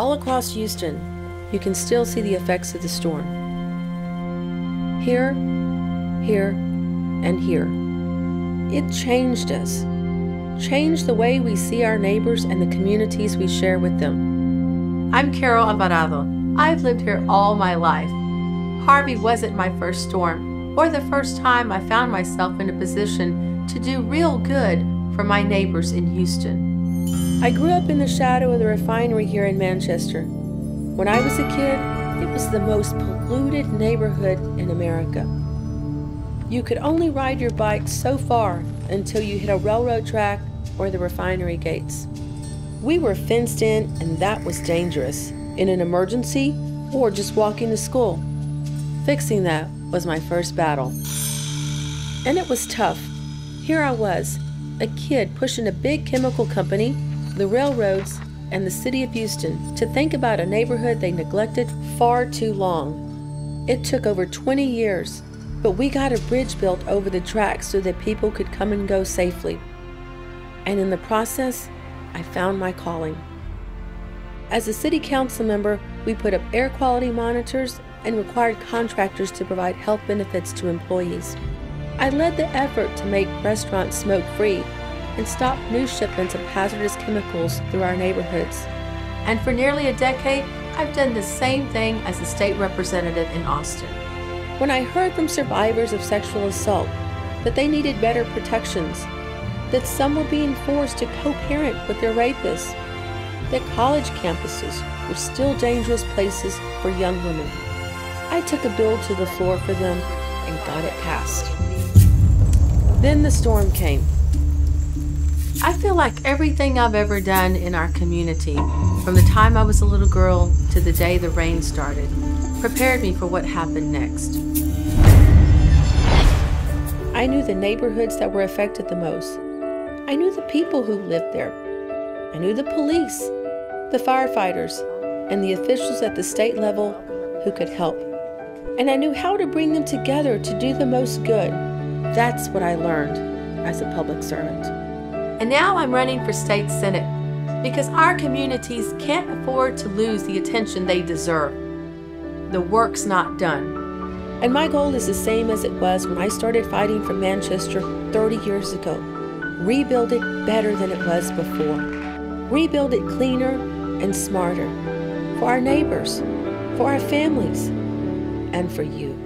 All across Houston, you can still see the effects of the storm. Here, here, and here. It changed us. Changed the way we see our neighbors and the communities we share with them. I'm Carol Alvarado. I've lived here all my life. Harvey wasn't my first storm, or the first time I found myself in a position to do real good for my neighbors in Houston. I grew up in the shadow of the refinery here in Manchester. When I was a kid, it was the most polluted neighborhood in America. You could only ride your bike so far until you hit a railroad track or the refinery gates. We were fenced in, and that was dangerous, in an emergency or just walking to school. Fixing that was my first battle. And it was tough. Here I was, a kid pushing a big chemical company, the railroads, and the city of Houston to think about a neighborhood they neglected far too long. It took over 20 years, but we got a bridge built over the tracks so that people could come and go safely. And in the process, I found my calling. As a city council member, we put up air quality monitors and required contractors to provide health benefits to employees. I led the effort to make restaurants smoke-free and stop new shipments of hazardous chemicals through our neighborhoods. And for nearly a decade, I've done the same thing as a state representative in Austin. When I heard from survivors of sexual assault that they needed better protections, that some were being forced to co-parent with their rapists, that college campuses were still dangerous places for young women, I took a bill to the floor for them and got it passed. Then the storm came. I feel like everything I've ever done in our community, from the time I was a little girl to the day the rain started, prepared me for what happened next. I knew the neighborhoods that were affected the most. I knew the people who lived there. I knew the police, the firefighters, and the officials at the state level who could help. And I knew how to bring them together to do the most good. That's what I learned as a public servant. And now I'm running for state senate because our communities can't afford to lose the attention they deserve. The work's not done. And my goal is the same as it was when I started fighting for Manchester 30 years ago. Rebuild it better than it was before. Rebuild it cleaner and smarter. For our neighbors, for our families, and for you.